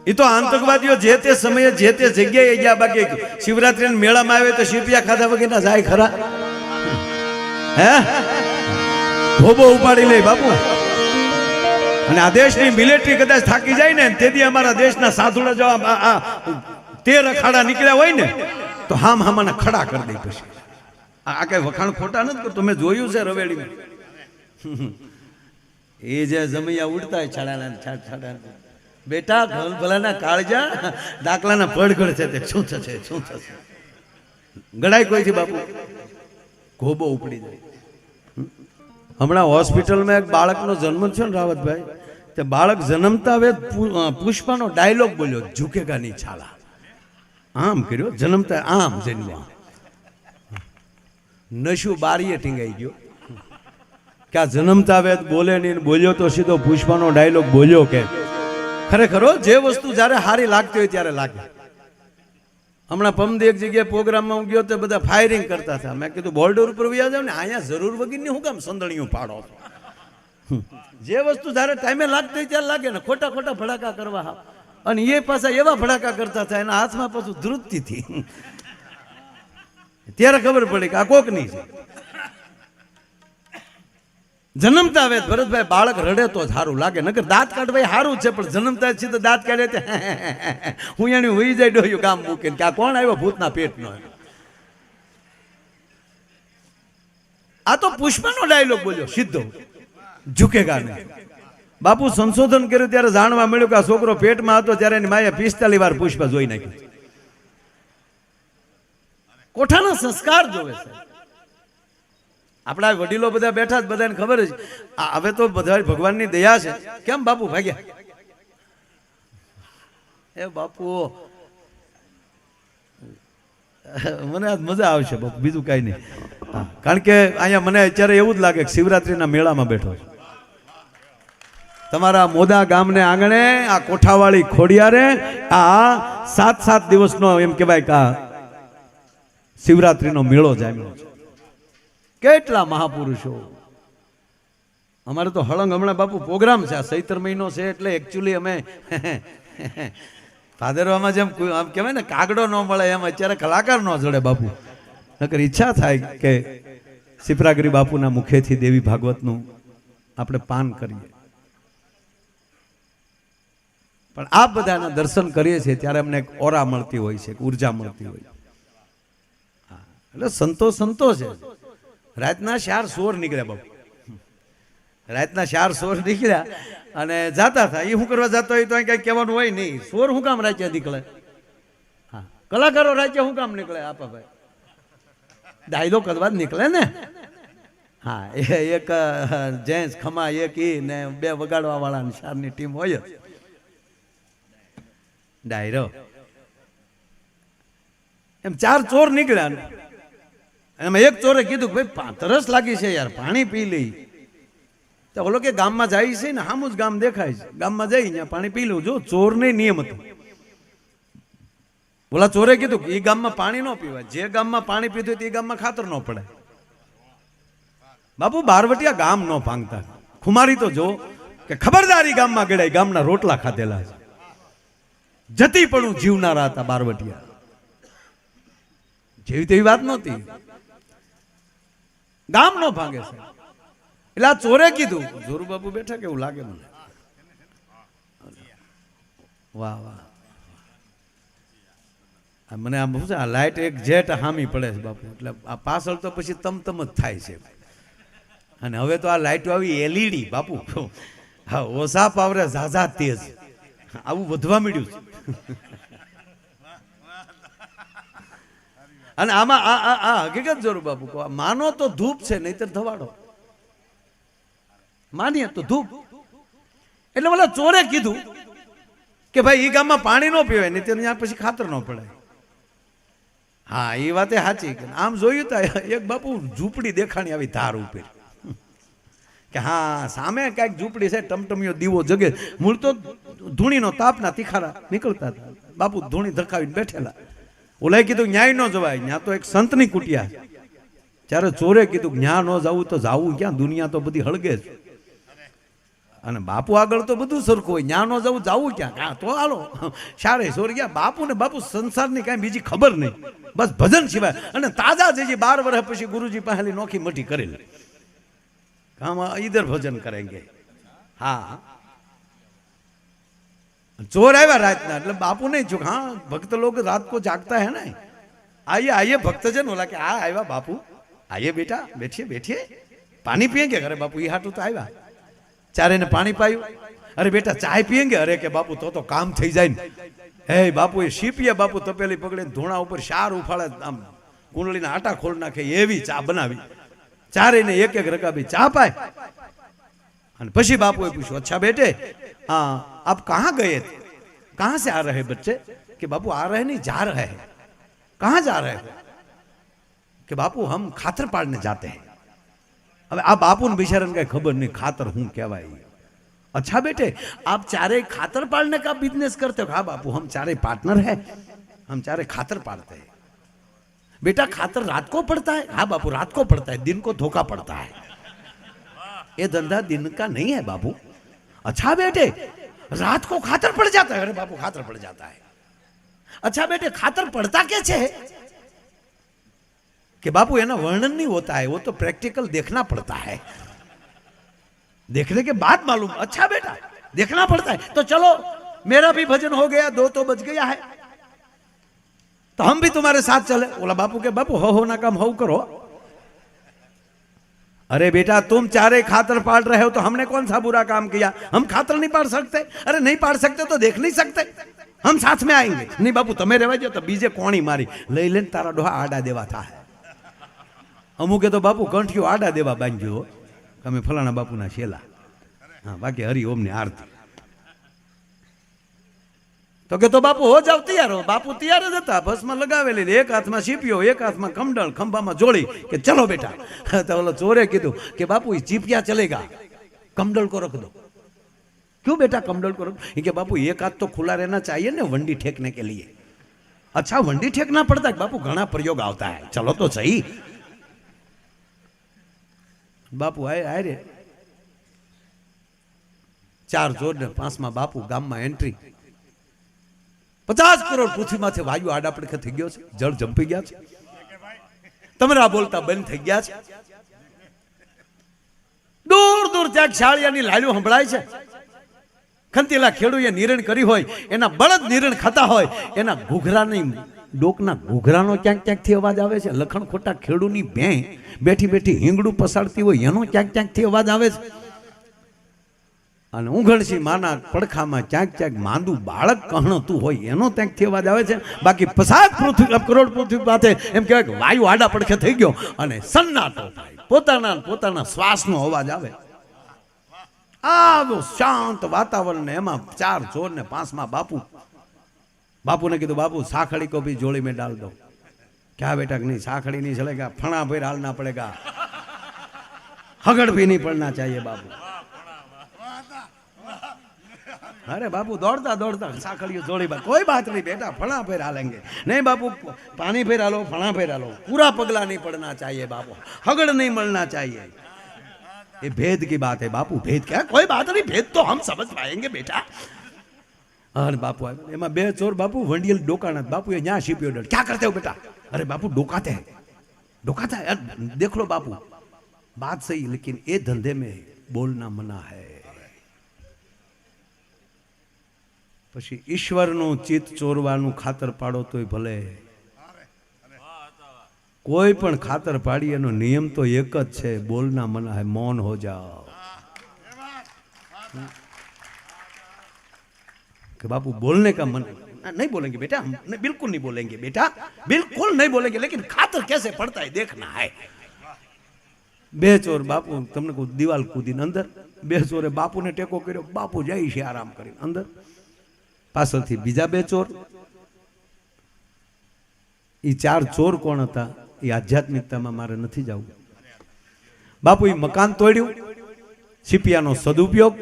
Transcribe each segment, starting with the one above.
એ તો આતંકવાદીઓ જે તે સમયે જે તે જગ્યાએ ગયા, બાકી શિવરાત્રી મેળામાં આવે તો શીપિયા ખાધા વગેરે જાય ખરા? હે ધોબો ઉપાડી લે બાપુ. અને આ દેશની મિલિટરી કદાચ થાકી જાય ને તેથી અમારા દેશના સાધુડા જો 13 અખાડા નીકળ્યા હોય ને તો હામાના ખડા કરી દે. પછી આ કઈ વખાણ ખોટા નથી કરતો, મેં જોયું છે રવેડીમાં. એ જે જમૈયા ઉડતા હોય છાડા બેટા ભલાના કાળજા દાખલાના પડઘડ છે તે શું થશે શું થશે ગળાય કોઈથી બાપુ ઘોબો ઉપડી જાય. હમણાં હોસ્પિટલમાં એક બાળકનો જન્મ છે ને રાવતભાઈ, તે બાળક જન્મતા હવે પુષ્પાનો ડાયલોગ બોલ્યો, ઝુકેગા નહીં છાલા. આમ કર્યો જન્મતા આમ જન્મ્યા. નશુ બારીએ ટીંગાઈ ગયો કે આ જન્મતા હવે બોલે નહીં, બોલ્યો તો સીધો પુષ્પાનો ડાયલોગ બોલ્યો કે ખરેખર જે વસ્તુ જ્યારે સારી લાગતી હોય ત્યારે લાગે. હમણાં પમદી એક જગ્યાએ પ્રોગ્રામમાં હું ગયો તો બધા ફાયરિંગ કરતા હતા. મેં કીધું બોર્ડર ઉપર વ્યા જાવ ને, અહીંયા જરૂર વગરની હું કામ સંદણીયું પાડો છો? જે વસ્તુ જ્યારે ટાઈમે લાગતી હોય ત્યારે લાગે ને, ખોટા ખોટા ભડાકા કરવા. અને એ પાછા એવા ભડાકા કરતા હતા એના હાથમાં પાછું ધ્રુતથી ત્યારે ખબર પડી કે આ કોકની છે. જન્મતા આવે ભરતભાઈ બાળક રડે તો સારું લાગે, નકર દાંત કાઢવા સારું છે પણ જન્મતા સીધો દાંત કાઢે હું એની હોઈ જાય ડોયું ગામ મૂકીને કે આ કોણ આવ્યો ભૂતના પેટનો. આ તો પુષ્પાનો ડાયલોગ બોલ્યો સીધો, ઝુકેગા નહીં. બાપુ સંશોધન કર્યું ત્યારે જાણવા મળ્યું કે આ છોકરો પેટમાં હતો ત્યારે એની માએ 45 વાર પુષ્પા જોઈ નાખ્યું. કોઠાના સંસ્કાર જોવે છે. આપણા વડીલો બધા બેઠા જ, બધાને ખબર છે. હવે તો બધા ભગવાનની દયા છે. કેમ બાપુ ભાગ્યા? એ બાપુ મને આજ મજા આવશે બાપુ, બીજું કઈ નહીં. કારણ કે અહીંયા મને અત્યારે એવું જ લાગે કે શિવરાત્રીના મેળામાં બેઠો છું. તમારા મોદા ગામને આંગણે આ કોઠાવાળી ખોડિયારે આ 7 દિવસનો એમ કહેવાય કે આ શિવરાત્રીનો મેળો જામ્યો છે. કેટલા મહાપુરુષો. અમારે તો હળંગ હમણાં બાપુ પ્રોગ્રામ છે, આ ચૈત્ર મહિનો છે એટલે એકચ્યુઅલી અમે ભાદરવામાં જેમ આમ કહેવાય ને કાગડો ન મળે એમ અત્યારે કલાકાર ન જડે બાપુ. નકર ઈચ્છા થાય કે સિપરાગરી બાપુના મુખેથી દેવી ભાગવતનું આપણે પાન કરીએ. પણ આ બધાના દર્શન કરીએ છીએ ત્યારે અમને એક ઓરા મળતી હોય છે, ઉર્જા મળતી હોય. એટલે સંતો છે. રાતના 4 સોર નીકળ્યા બાપુ, રાતના 4 સોર નીકળ્યા અને જાતા હતા. એ શું કરવા જતા હોય તો કઈ કહેવાનું હોય નહીં. સોર શું કામ રાત્યા નીકળે? હા, કલાકારો રાત્યા શું કામ નીકળે? આપા ભાઈ ડાયલો કરવા જ નીકળે ને. હા, એક જેન્ટ્સ ખમા એક ઈ ને 2 વગાડવા વાળા 4ની ટીમ હોય જ. ડાયરો એમ 4 ચોર નીકળ્યા. એમાં એક ચોરે કીધું કે ભાઈ તરસ લાગી છે યાર, પાણી પી લઈ. તો ઓલો કે ગામમાં જાય છે ને, સામું જ ગામ દેખાય છે, ગામમાં જઈ ત્યાં પાણી પી લઉં. જો ચોરને નિયમ હતો. ઓલા ચોરે કીધું કે એ ગામમાં પાણી ન પીવાય, જે ગામમાં પાણી પીધું તે ગામમાં ખાતર ન પડે. બાપુ બારવટિયા ગામ ન ભાંગતા. ખુમારી તો જો કે ખબરદારી ગામમાં ગળાય, ગામના રોટલા ખાધેલા છે. જતી પણ જીવનારા હતા બારવટિયા. જેવી તેવી વાત નહોતી. ગામ નો ભાંગે છે. એટલે આ ચોરે કીધું, જોરુ બાપુ બેઠા કેવું લાગે મને. વાહ વાહ. મને આમ શું છે, આ લાઈટ એક જેટ હામી પડે છે બાપુ. એટલે આ પાછળ તો પછી તમતમ જ થાય છે. અને હવે તો આ લાઈટો આવી એલઈડી બાપુ. હા, ઓછા પાવરે ઝાઝા તેજ આવું વધવા મળ્યું છે. અને આમાં આ હકીકત જોરુ બાપુ કહો, માનો તો ધૂપ છે નહીતર ધવાડો. માનીએ તો ધૂપ. એટલે ઓલા ચોરે કીધું કે ભાઈ એ ગામમાં પાણી ન પીવાય નહીં ત્યાં પછી ખાતર ન પડે. હા, એ વાતે સાચી. આમ જોયું તો એક બાપુ ઝૂંપડી દેખાણી આવી ધાર ઉપર કે હા સામે કઈક ઝૂંપડી છે, ટમટમિયો દીવો જગે. મૂળ તો ધૂણીનો તાપના તીખારા નીકળતા હતા. બાપુ ધૂણી ધકાવીને બેઠેલા. ઓલાએ કીધું ન્યાય ન જવાય, ત્યાં તો એક સંતની કુટિયા. ત્યારે ચોરે કીધું ન્યા ન જવું તો જાવું ક્યાં, દુનિયા તો બધી હળગે છે. અને બાપુ આગળ તો બધું સરખું હોય, ન્યા ન જવું ક્યાં? હા તો હાલો શારે સોર ગયા. બાપુ ને બાપુ સંસારની કાંઈ બીજી ખબર નહીં, બસ ભજન સિવાય. અને તાજા જજી 12 વર્ષ પછી ગુરુજી પહેલી નોખી મઠી કરેલી, हम इधर भजन करेंगे. हाँ चोर आया रात ना, मतलब बापू नहीं चुक. हाँ भक्त लोग रात को जागता है ना, आइए आइए भक्तजन बोला कि हाँ आया बापू, आइए बेटा बैठिए बैठिए, पानी पियेंगे? अरे बापू ये हाटू तो आया. चारे ने पानी पायु. अरे बेटा चाय पियेंगे? अरे के बापू तो काम थी जाए. हे बापू ये शीपिया बापू तपेली पकड़े धोणा ऊपर शार उफाड़े, आम कुंडली ना आटा खोल नाखे एवी चा बनावी. चारे ने एक एक रकाबी चा पाए. पछी बापू पूछो, अच्छा बेटे हाँ आप कहाँ गए थे, कहाँ से आ रहे बच्चे? कि बापू आ रहे नहीं, जा रहे हैं. कहाँ जा रहे हो? कि बापू हम खातर पाड़ने जाते हैं. अब आप बापू ने बिचारा कहीं खबर नहीं खातर हूं क्या भाई. अच्छा बेटे आप चारे खातर पाड़ने का बिजनेस करते हो? हाँ बापू हम चारे पार्टनर हैं, हम चारे खातर पाड़ते हैं. बेटा खातर रात को पड़ता है? हाँ बापू रात को पड़ता है, दिन को धोखा पड़ता है. ये धंधा दिन का नहीं है बाबू. अच्छा बेटे रात को खातर पड़ जाता है? अरे बापू खातर पड़ जाता है. अच्छा बेटे खातर पड़ता कैसे है? कि बापू है ना वर्णन नहीं होता है, वो तो प्रैक्टिकल देखना पड़ता है, देखने के बाद मालूम. अच्छा बेटा देखना पड़ता है, तो चलो मेरा भी भजन हो गया, 2 तो बज गया है, तो हम भी तुम्हारे साथ चले. बोला बापू के बापू हो ना काम हो करो. अरे बेटा तुम चारे खातर पाड़ रहे हो तो हमने कौन सा बुरा काम किया? हम खातर नहीं पाड़ सकते? अरे नहीं पाड़ सकते तो देख नहीं सकते, हम साथ में आएंगे. नहीं बापू તમે રહેવા જો, તો બીજે કોણી મારી લઈ લઈને તારા ડોહા આડા દેવા થાય. અમુકે તો બાપુ કંઠિયો આડા દેવા બાંધ્યો, તમે ફલાણા બાપુના શેલા. હા બાકી હરિ ઓમની આરતી. तो के तो बापू हो जाओ तैयार हो. बापू तैयार ज था, बस में लगावेली, एक हाथ में सीपियो एक हाथ में कमडल, खंभा में जोड़ी के चलो बेटा. तो बोलो चोरे कीधु कि बापू चीपिया चलेगा, कमडल को रख दो. क्यों बेटा कमडल को रख? कि बापू एक हाथ तो खुला रहना चाहिए ना वंडी ठेकने के लिए. अच्छा वंडी ठेकना पड़ता है? बापू घना प्रयोग आता है, चलो तो सही. बापू आए रे 4 जोर ने 5 में बापू गाम में एंट्री. 50 करोड़ पृथ्वी में वायु आड़ा પડખે થઈ ગયો છે, જળ જંપી ગયા છે, તમરા બોલતા બંધ થઈ ગયા છે. દૂર દૂર ત્યાં શાળિયાની લાલ્યો સંભળાય છે. ખંતીલા ખેડૂએ નિરણ કરી હોય, એના બળદ નિરણ ખાતા હોય, એના ઘૂઘરાની ડોકના ઘૂઘરાનો ક્યાંક ક્યાંકથી અવાજ આવે છે. લખણ ખોટા ખેડૂની ભેં બેઠી બેઠી હિંગડું પસાડતી હોય એનો ક્યાંક ક્યાંકથી અવાજ આવે છે. અને ઉઘડસી માના પડખામાં ક્યાંક ક્યાંક માંદું બાળક કહણતું હોય એનો ત્યાંકથી અવાજ આવે છે. બાકી 50 કરોડ પૃથ્વી પાસે એમ કહેવાય કે વાયુ આડા પડખે થઈ ગયો અને સન્નાટો થાય, પોતાના શ્વાસનો અવાજ આવે. આવો શાંત વાતાવરણ ને એમાં 4 ચોર ને 5 માં બાપુને કીધું બાપू साखड़ी को भी जोड़ी में डाल दो. क्या बेटा नहीं साखड़ी नहीं चलेगा, फणा फिर डालना पड़ेगा, हगड़ भी नहीं पड़ना चाहिए बाबू. अरे बापू दौड़ता दौड़ता साखड़ियों जोड़ी बात, कोई बात नहीं बेटा फणा फिर डालेंगे. नहीं बापू पानी फिर डालो, फणा फिर डालो, पूरा पगला नहीं पड़ना चाहिए बापू, हगड़ नहीं मलना चाहिए. ये भेद की बात है बापू. भेद क्या? कोई बात नहीं, भेद तो हम समझ पाएंगे बेटा. अरे बापू एमा 2 चोर बापू वंडियल डोकाना. बापू ये यहाँ शिपियो डर. क्या करते हो बेटा? अरे बापू डोकाते हैं, डोकाता है. देख लो बापू बात सही, लेकिन ये धंधे में बोलना मना है. પછી ઈશ્વરનું ચિત્ત ચોરવાનું ખાતર પાડો તોય ભલે, કોઈ પણ ખાતર પાડી એનો નિયમ તો એક જ છે, બોલના મના है, મૌન हो जाओ. कि बापू बोलने का मन नहीं बोलेंगे बेटा, हम बिल्कुल नहीं बोलेंगे बेटा, बिल्कुल नहीं बोलेंगे, लेकिन खातर कैसे पड़ता है देखना है. 2 ચોર બાપુ તમને કહું દિવાલ કૂદીને અંદર, 2 ચોરે બાપુને ટેકો કર્યો, બાપુ જાય છે આરામ કરીને અંદર. પાછળથી બીજા 2 ચોર. એ 4 ચોર કોણ હતા? એ આધ્યાત્મિકતામાં મારે નથી જવું. બાપુ એ મકાન તોડ્યું, સિપિયાનો સદુપયોગ,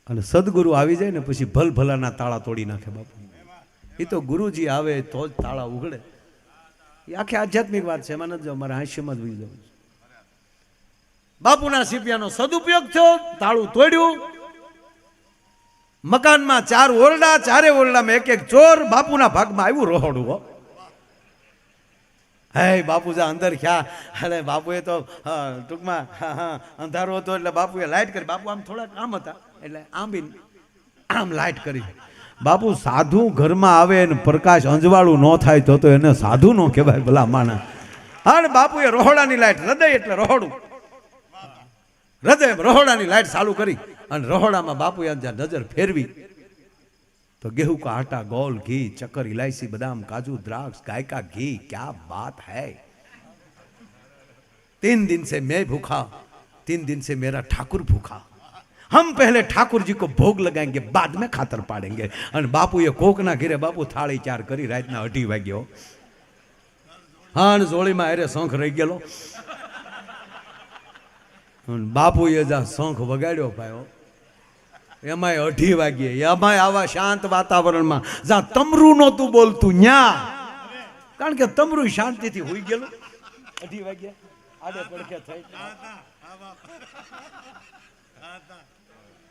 અને સદગુરુ આવી જાય ને પછી ભલભલાના તાળા તોડી નાખે બાપુ. એ તો ગુરુજી આવે તો જ તાળા ઉઘડે. એ આખી આધ્યાત્મિક વાત છે, એમાં નથી જાવ, મારે હાસ્યમાં જ ભૂલી જવું. બાપુના સીપિયાનો સદુપયોગ થયો, તાળું તોડ્યું, મકાનમાં 4 ઓરડા, 4 ઓરડામાં એક ચોર, બાપુના ભાગમાં આવ્યું રોહડું. હો હે બાપુ જા અંદર ખ્યા. અરે બાપુએ તો ટૂંકમાં અંધારો હતો એટલે બાપુએ લાઈટ કરી. બાપુ આમ થોડાક આમ હતા એટલે આમ લાઈટ કરી. બાપુ સાધુ ઘરમાં આવે ને પ્રકાશ અંજવાળું ન થાય તો એને સાધુ ન કહેવાય ભલા માણા. અને બાપુએ રોહડાની લાઈટ, હૃદય એટલે રોહડું, હૃદય રોહડાની લાઈટ ચાલુ કરી અને રોહડામાં બાપુએ જ્યાં નજર ફેરવી तो गेहूं का आटा, गोल, घी, चक्कर, इलायची, बादाम, काजू, द्राक्ष, गाय का घी, क्या बात है। 3 दिन से मैं भूखा, 3 दिन से मेरा ठाकुर भूखा। हम पहले ठाकुर जी को भोग लगाएंगे, बाद में खातर पाड़ेंगे। और बापू ये कोक ना घिरे बापू थाળી 4 કરી રાતના 2:30 વાગ્યો। હા જોળીમાં અરે શંખ રહી ગયેલો। બાપુ એ જા શંખ વગાડ્યો ભાઈઓ, એમાંય 2:30 વાગ્યે, એમાંય આવા શાંત વાતાવરણમાં જા તમરું નહોતું બોલતું ન્યા, કારણ કે તમરું શાંતિથી હોઈ ગયેલું। 2:30 વાગ્યે આડે પડખે થઈ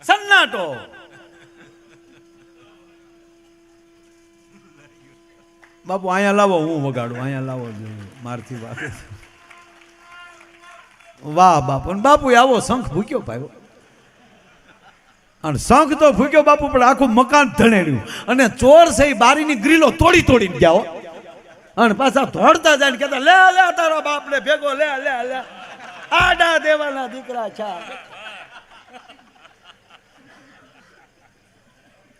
સન્નાટો। બાપુ અહીંયા લાવો, હું વગાડું, અહીંયા લાવો, મારથી વાત। વાહ બાપુ, બાપુ આવો શંખ ભૂક્યો ભાઈ, અને શંખ તો ફૂક્યો બાપુ, પણ આખું મકાન ધણેડ્યું। અને ચોર છે એ બારીની ગ્રીલો તોડી તોડીને ગયા, અને પાછા ધોડતા જાય ને કહેતા લે લે તારા બાપ ને ભેગો લે લે લે, આડા દેવાના દીકરા છે।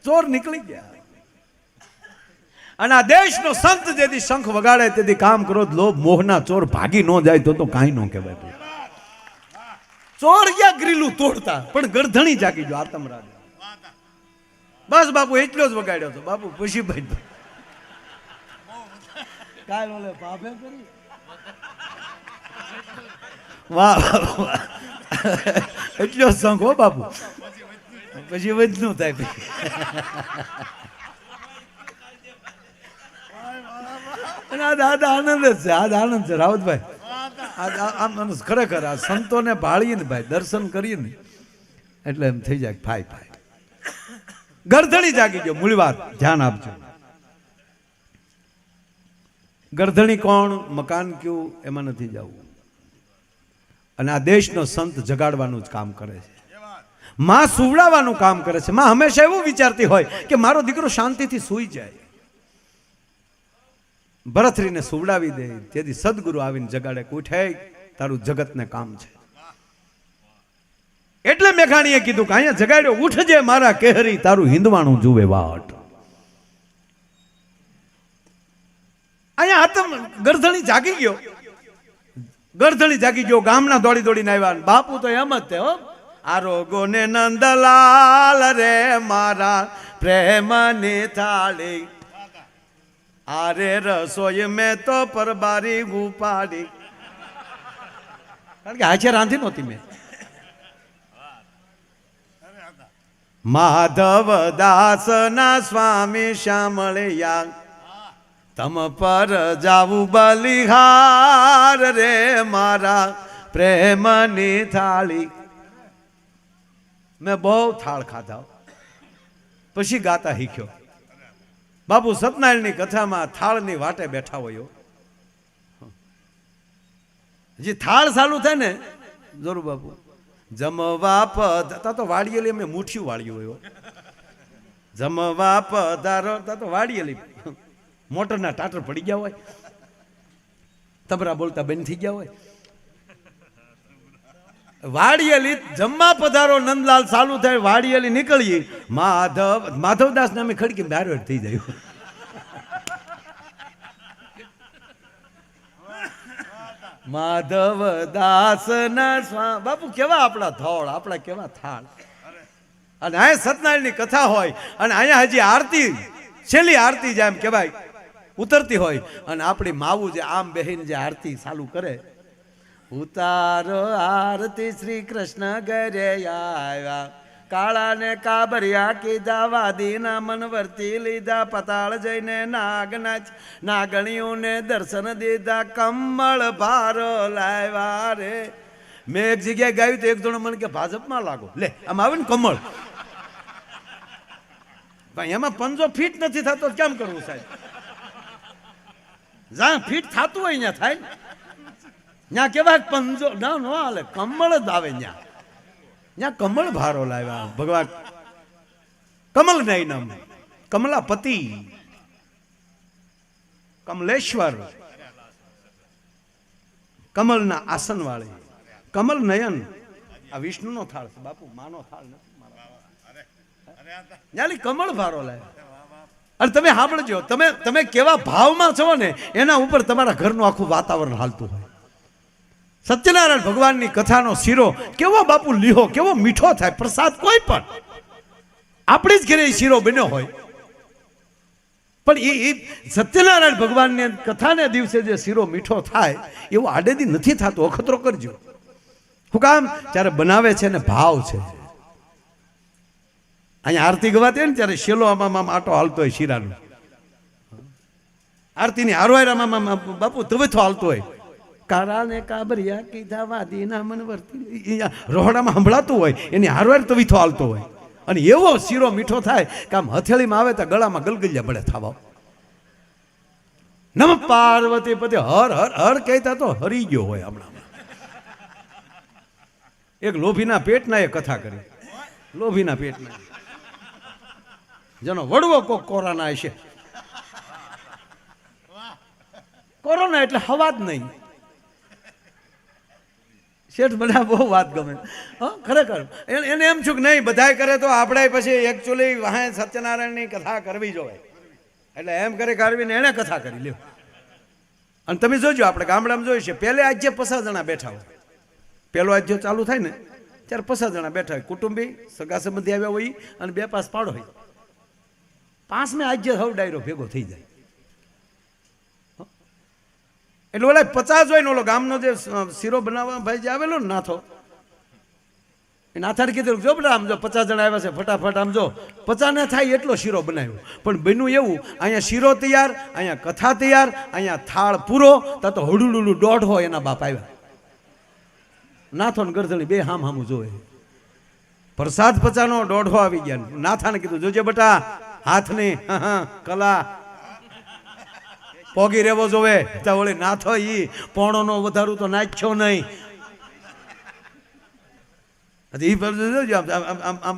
ચોર નીકળી ગયા। અને આ દેશનો સંત જેથી શંખ વગાડે તેથી કામ ક્રોધ લોભ મોહના ચોર ભાગી ન જાય તો કાંઈ ન કહેવાય। ચોર ગયા ગ્રીલું તોડતા, પણ ગરધણી જાગી ગયો આતમ રાજ। બસ બાપુ એટલો જ વગાડ્યો હતો। બાપુ પછી ભાઈ કાલ ઓલે પાપે કરી, વાહ એટલો શંખ હો બાપુ, પછી વધનું થાય। આ દાદા આનંદ જ છે, આ આનંદ છે રાવતભાઈ। ખરેખર આ સંતોને ભાળીએ ને ભાઈ, દર્શન કરીએ ને એટલે એમ થઈ જાય ભાઈ ભાઈ। ગરધણી જાગી ગયો, મૂળ વાત ધ્યાન આપજો। ગરધણી કોણ, મકાન કયું, એમાં નથી જવું। અને આ દેશનો સંત જગાડવાનું જ કામ કરે છે, માં સુવડાવવાનું કામ કરે છે। માં હંમેશા એવું વિચારતી હોય કે મારો દીકરો શાંતિથી સૂઈ જાય। ભરથરીને સુવડાવી દે, તેથી સદગુરુ આવીને જગાડે, ઉઠે તારું જગતને કામ છે। એટલે મેઘાણીએ કીધું કે અહીંયા જગાડ્યો, ઉઠજે મારા કેહરી, તારું હિંદવાણું જુએ વાટ। અહીંયા આતમ ગરધણી જાગી ગયો, ગરધણી જાગી ગયો, ગામના દોડી દોડીને આવ્યા। બાપુ તો એમ જ તે હો, આરોગો ને નંદલાલ રે મારા પ્રેમની થાળી, આરે રસોઈ મેં તો પરબારી ઉપાડી। કારણ કે હાચે રાંધી નહોતી મેં। માધવ દાસ ના સ્વામી શામળિયા, તમ પર જાવું બલિહાર રે મારા પ્રેમની થાળી। મેં બહુ થાળ ખાધા, પછી ગાતા શીખ્યો। બાપુ સતનારાયણની કથામાં થાળની વાટે બેઠા હોય, જે થાળ ચાલુ થાય ને જરૂર બાપુ જમવા પધારો, તો વાળીએલી અમે મુઠ્ઠીયું વાળ્યું હોય, જમવા પધારો તો વાળીએલી મોટરના ટાટર પડી ગયા હોય, તબરા બોલતા બંધ થઈ ગયા હોય। વાડિયેલી જમવા પધારો નંદલાલ ચાલુ થાય, વાડિયેલી નીકળીએ, માધવદાસ નામે ખડકી બારવેટ થઈ જાય। માધવદાસ ના સ્વા, બાપુ કેવા આપણા થોળ, આપણા કેવા થાળ। અને અહીંયા સત્યનારાયણની કથા હોય, અને અહીંયા હજી આરતી, છેલ્લી આરતી જેમ કહેવાય ઉતરતી હોય, અને આપણી માવું જે આમ બેહીને જે આરતી ચાલુ કરે, ઉતારો આરતી શ્રી કૃષ્ણ ઘરે આવ્યા, કાળા ને કાબરિયા કીધા, વાદીના મન વર્તી લીધા, પતાળ જઈને નાગણીઓને દર્શન દીધા, કમળ ભારો લાવ્યા રે મેં એક જગ્યાએ ગાયું તો એક જણો મને કે ભાજપમાં લાગો, લે આમ આવે ને કમળ, ભાઈ એમાં પંજો ફિટ નથી થતો કેમ કરવું સાહેબ? જ્યાં ફિટ થતું હોય ત્યાં થાય, ત્યાં કેવા પંજો ના નો હાલે, કમળ જ આવે ત્યાં કમળ ભારો લાવ્યા ભગવાન. કમલ નહીં નામ, કમલાપતિ, કમલેશ્વર, કમલના આસન વાળે, કમલ નયન. આ વિષ્ણુનો થાળ છે બાપુ, માનો થાળ નથી. કમળ ભારો લાવે. અને તમે સાંભળજો, તમે કેવા ભાવમાં છો ને એના ઉપર તમારા ઘરનું આખું વાતાવરણ હાલતું હોય. સત્યનારાયણ ભગવાનની કથાનો શીરો કેવો બાપુ લીહો, કેવો મીઠો થાય. પ્રસાદ કોઈ પણ આપણી જ ઘરે શીરો બન્યો હોય, પણ એ સત્યનારાયણ ભગવાનની કથાને દિવસે જે શીરો મીઠો થાય એવું આડેદી નથી થતું. અખતરો કરજો. શું કામ? ત્યારે બનાવે છે ને ભાવ છે. અહીંયા આરતી ગવાતી હોય ને ત્યારે શેલો આમાં આટો હાલતો હોય શીરાનો, આરતીની હારવાયરામાં બાપુ તવેથો હાલતો હોય. કારાને કાબરિયા કીધા વાદીના મન વર્તી, રોહડામાં સંભળાતું હોય, એની હારવાર તવીથો હાલતો હોય. અને એવો શીરો મીઠો થાય કે આમ હથેળીમાં આવે તો ગળામાં ગલગલિયા પડે થવા. નમ પાર્વતી પતિ હર હર હર કહેતા તો હરી ગયો હોય. હમણાં એક લોભીના પેટના એ કથા કરી, લોભીના પેટના જેનો વડવો કોક કોરોના હશે. કોરોના એટલે હવા જ નહીં. શેઠ મને બહુ વાત ગમે ખરેખર. એને એમ છું કે નહીં બધાય કરે તો આપણે પછી એકચ્યુઅલી વાહે સત્યનારાયણની કથા કરવી જોઈએ, એટલે એમ કરી કાઢવીને એને કથા કરી લ્યો. અને તમે જોજો આપણે ગામડામાં જોયું છે, પહેલે આજે 50 જણા બેઠા હોય. પહેલો આજે ચાલુ થાય ને ત્યારે 50 જણા બેઠા હોય, કુટુંબી સગા સંબંધી આવ્યા હોય અને 2 પાસ પાડો હોય. 5મે આજે સૌ ડાયરો ભેગો થઈ જાય. એટલે ઓલા 50 હોય ને ઓલો ગામનો જે શીરો બનાવવા ભાઈ જે આવેલો ને નાથો, એ નાથાને કીધું જો બેટા આમ જો 50 જણા આવ્યા છે, ફટાફટ આમ જો 50 ને થાય એટલો શીરો બનાવ્યો. પણ બન્યું એવું, અહીંયા શીરો તૈયાર, અહીંયા કથા તૈયાર, અહીંયા થાળ પૂરો, તો હડુડુડું 1.5 હોય એના બાપ આવ્યા. નાથો ને ગરધણી બે હામ હામું જોવે. પ્રસાદ 50નો 1.5 આવી ગયા. નાથાને કીધું જોજે બેટા હાથની કલા પોગી રહેવો જોવે. તો ઓલી નાથો ઈ પોણોનો વધારું તો નાખ્યો નહીં. આમ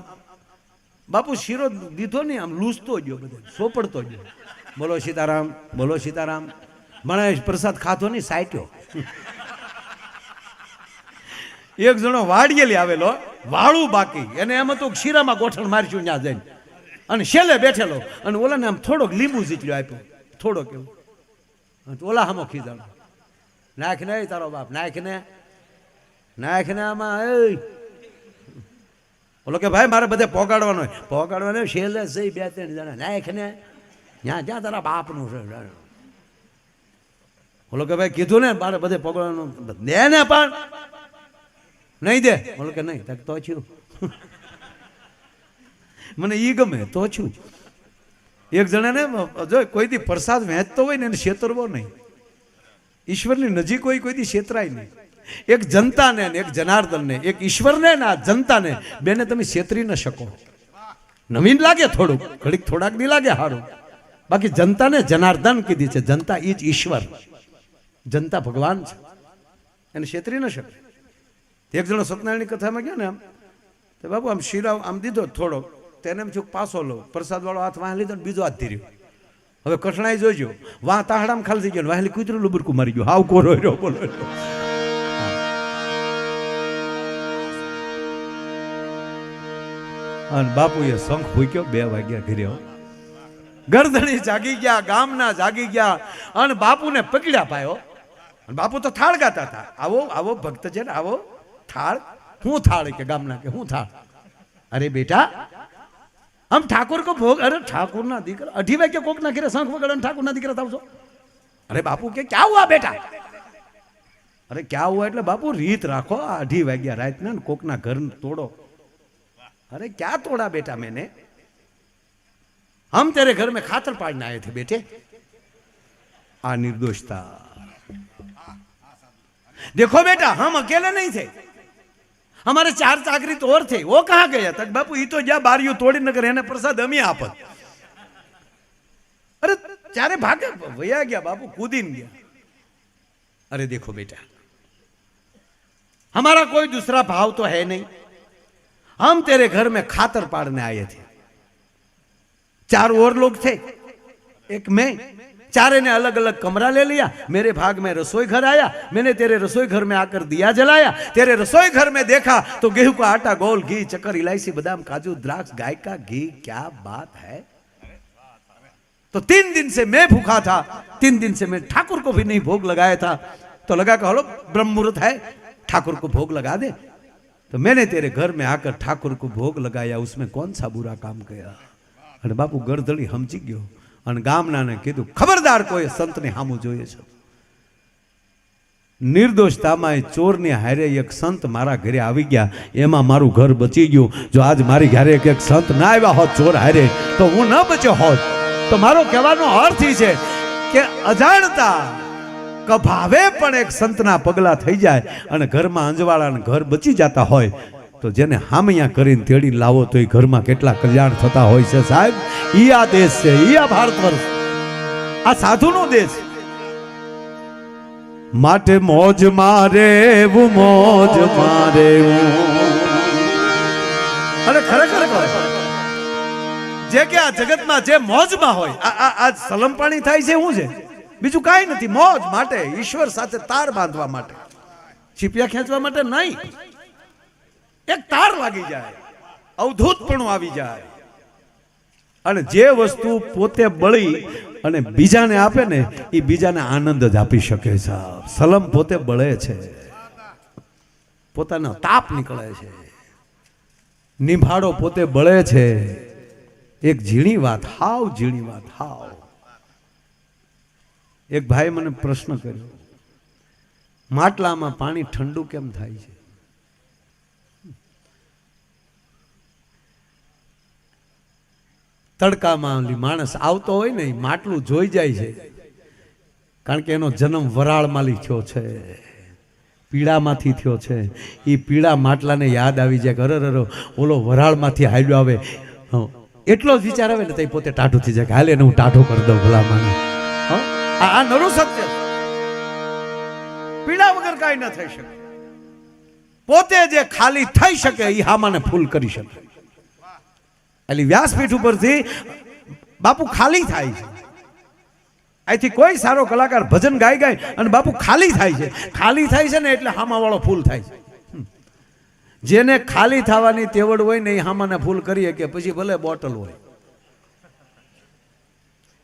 બાપુ શીરો દીધો ને આમ લૂસતો ગયો, બધો સોપડતો ગયો. બોલો સીતારામ, બોલો સીતારામ. મને પ્રસાદ ખાધો નહીં, સાટ્યો. એક જણો વાડિયેલી આવેલો, વાળું બાકી, એને એમ હતું શીરામાં ગોઠણ મારશું ત્યાં જઈને, અને છેલ્લે બેઠેલો, અને ઓલાને આમ થોડોક લીંબુ ઝીચલ્યો આપ્યો, થોડોક એવું. ઓલા હામો ખીજાણો, નાખ ને તારો બાપ, નાખ ને આમાં. ઓલો કે ભાઈ મારે બધે પોગાડવાનો હોય. પોગાડવાનો છેલ્લે જઈ 2-3 જણા નાખ ને ત્યાં જ્યાં તારા બાપનું છે. ઓલો કે ભાઈ કીધું ને મારે બધે પોગાડવાનું, દે ને પણ નહીં દે. ઓલો કે નહીં તો છું, મને ઈ ગમે તો છું. એક જણાને જો કોઈ દી પ્રસાદ વહેંચતો હોય ને એને છેતરવો નહીં. ઈશ્વરની નજીક હોય કોઈ દી છેતરાય નહીં. એક જનતાને એક જનાર્દનને, એક ઈશ્વરને ને આ જનતાને બેને તમે છેતરી ન શકો. નવીન લાગે થોડુંક, ઘડીક થોડાક નહીં લાગે સારું, બાકી જનતાને જનાર્દન કીધી છે. જનતા ઈ જ ઈશ્વર, જનતા ભગવાન છે, એને છેતરી ન શકે. એક જણો સત્યનારાયણની કથામાં ગયા ને આમ તો બાપુ આમ શીરા આમ દીધો થોડોક, તેને એમ થયું પાછો લો, પ્રસાદ વાળો હાથ વાહ લીધો ને બીજો હાથ ધીર્યો. હવે કઠણાઈ જોઈજો, વાહ તાહડામાં ખાલી થઈ ગયો, વાહેલી કૂતરું લુબરકું મારી ગયું, હાવ કોરો રહ્યો. બોલો અને બાપુએ શંખ ફૂક્યો, 2 વાગ્યા ઘરે. ગરદણી જાગી ગયા, ગામના જાગી ગયા, અને બાપુને પકડ્યા પાયો. અને બાપુ તો થાળ ગાતા હતા, આવો આવો ભક્ત છે ને આવો થાળ. હું થાળ કે ગામના કે હું થાળ? અરે બેટા આમ ઠાકોર કો ભોગ. અરે ઠાકોર ના દીકરા 2:30 વાગે કોક ના ઘરે શંખ વગાડે, ઠાકોર ના દીકરા થાવ છો? અરે બાપુ કે ક્યાં હુઆ બેટા? અરે ક્યાં હુઆ એટલે બાપુ રીત રાખો, 2:30 વાગ્યા રાતના ને કોક ના ઘર તોડો. अरे क्या तोड़ा बेटा मैंने, हम तेरे घर में खातर पाड़ने आए थे बेटे. आ निर्दोषता देखो बेटा, हम अकेले नहीं थे, हमारे 4 चाकरी तो और थे, वो कहाँ गया? तक बापू ये तो जा बारियों तोड़ी न करे, प्रसाद अमी आपत। अरे चारे भागे भैया गया, बापू कूदीन गया। अरे देखो बेटा, हमारा कोई दूसरा भाव तो है नहीं, हम तेरे घर में खातर पाड़ने आए थे। 4 और लोग थे, एक मैं, चारे ने अलग अलग कमरा ले लिया। मेरे भाग में रसोई घर आया, मैंने तेरे रसोई घर में आकर दिया जलाया। तेरे रसोई घर में देखा तो गेहूं का आटा, गोल, घी, चक्कर, इलायची, बादाम, काजू, द्राक्ष, गाय का घी। क्या बात है। तो 3 दिन से मैं भूखा था, 3 दिन से मैं ठाकुर को भी नहीं भोग लगाया था। तो लगा कि हलो ब्रह्म मुहूर्त है, ठाकुर को भोग लगा दे। तो मैंने तेरे घर में आकर ठाकुर को भोग लगाया, उसमें कौन सा बुरा काम किया? अरे बापू गरदड़ी समझी गयो અને ગામનાને કીધું ખબરદાર કોઈ સંતને હામું જોઈએ છે। નિર્દોષતામાં ચોરની હારે એક સંત મારા ઘરે આવી ગયા, એમાં મારું ઘર બચી ગયું। જો આજ મારી ઘરે એક સંત ના આવ્યા હોત ચોર હારે તો હું ન બચ્યો હોત। તો મારો કહેવાનો અર્થ એ છે કે અજાણતા કભાવે પણ એક સંતના પગલા થઈ જાય અને ઘરમાં અંજવાળાને ઘર બચી જતા હોય તો જેને હામિયા કરીને તેડી લાવો તો એ ઘરમાં કેટલા કલ્યાણ થતા હોય છે સાહેબ। ઈ આ દેશ છે, ઈ આ ભારત વર્ષ, આ સાધુનો દેશ। માટે મોજ મારે એવું મોજ મારે અરે ખરેખર જે કે આ જગતમાં જે મોજમાં હોય, આ સલમપાણી થાય છે શું છે? બીજું કાંઈ નથી। મોજ માટે, ઈશ્વર સાથે તાર બાંધવા માટે, છીપિયા ખેંચવા માટે નહીં। એક તાર લાગી જાય, અવધૂતપણું આવી જાય। અને જે વસ્તુ પોતે બળી અને બીજાને આપે ને એ બીજાને આનંદ જ આપી શકે છે। સલમ પોતે બળે છે, પોતાનો તાપ નીકળે છે, નિભાડો પોતે બળે છે। એક ઝીણી વાત, હાવ ઝીણી વાત, હાવ। એક ભાઈ મને પ્રશ્ન કર્યો, માટલામાં પાણી ઠંડુ કેમ થાય છે? તડકામાં માણસ આવતો હોય ને માટલું જોઈ જાય છે, કારણ કે એનો જન્મ વરાળમાંથી થયો છે, પીડામાંથી થયો છે। એ પીડા માટલાને યાદ આવી જાય કે અરે ઓલો વરાળમાંથી હાલ્યો આવે, એટલો જ વિચાર આવે ને તો પોતે ટાઢું થઈ જાય કે હાલે ને હું ટાઢો કરી દઉં ભલામાને। આ નરું સત્ય, પીડા વગર કાંઈ ન થઈ શકે। પોતે જે ખાલી થઈ શકે એ હામાને ફૂલ કરી શકે। એટલે વ્યાસપીઠ ઉપરથી બાપુ ખાલી થાય છે। અહીંથી કોઈ સારો કલાકાર ભજન ગાય અને બાપુ ખાલી થાય છે। ખાલી થાય છે ને એટલે હામાવાળો ફૂલ થાય છે। જેને ખાલી થવાની તેવડ હોય ને એ હામાને ફૂલ કરીએ કે પછી ભલે બોટલ હોય,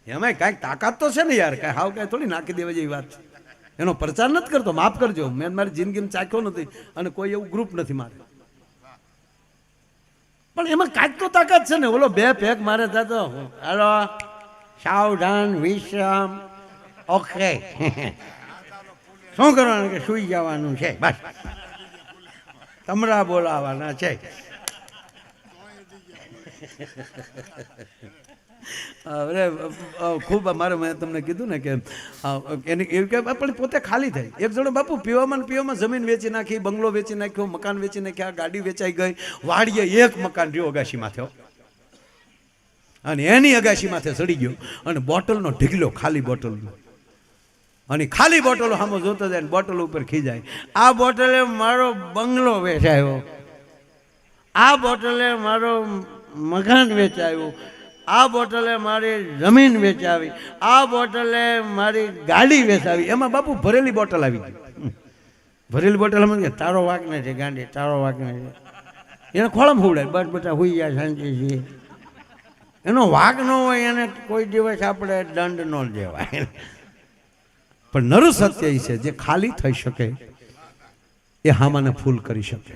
એમાં કાંઈક તાકાત તો છે ને યાર, કાંઈ હાવ કાંઈ થોડી નાખી દેવા જેવી વાત છે। એનો પ્રચાર નથી કરતો, માફ કરજો, મેં મારી જિંદગીમાં ચાખ્યો નથી અને કોઈ એવું ગ્રુપ નથી મારે, પણ એમાં કાંઈક તો તાકાત છે ને। ઓલો 2 પેક મારે થતો, હાલો સાવધાન વિશ્રામ, ઓકે શું કરવાનું કે સુઈ જવાનું છે, બસ તમરા બોલાવાના છે। અરે ખૂબ અમારે મેં તમને કીધું ને કે એની એવું કે પણ પોતે ખાલી થાય। એક જણો બાપુ પીવામાં જમીન વેચી નાખી, બંગલો વેચી નાખ્યો, મકાન વેચી નાખ્યા, ગાડી વેચાઈ ગઈ, વાડીએ એક મકાન રહ્યો અગાશી માથે, અને એની અગાશી માથે ચડી ગયો અને બોટલનો ઢીગલો, ખાલી બોટલનો, અને ખાલી બોટલો સામો જોતો જાય, બોટલ ઉપર ખીજાય, આ બોટલે મારો બંગલો વેચાયો, આ બોટલે મારો મકાન વેચાયું, આ બોટલે મારી જમીન વેચાવી, આ બોટલે મારી ગાડી વેચાવી। એમાં બાપુ ભરેલી બોટલ આવી ગઈ, ભરેલી બોટલ અમે તારો વાક નથી ગાંડી, તારો વાક નથી, એને ખોળમ હોવડાય, બસ બધા હોઈ જાય શાંતિથી। એનો વાક ન હોય એને કોઈ દિવસ આપણે દંડ ન દેવાય। પણ નરું સત્ય એ છે જે ખાલી થઈ શકે એ હામાને ફૂલ કરી શકે।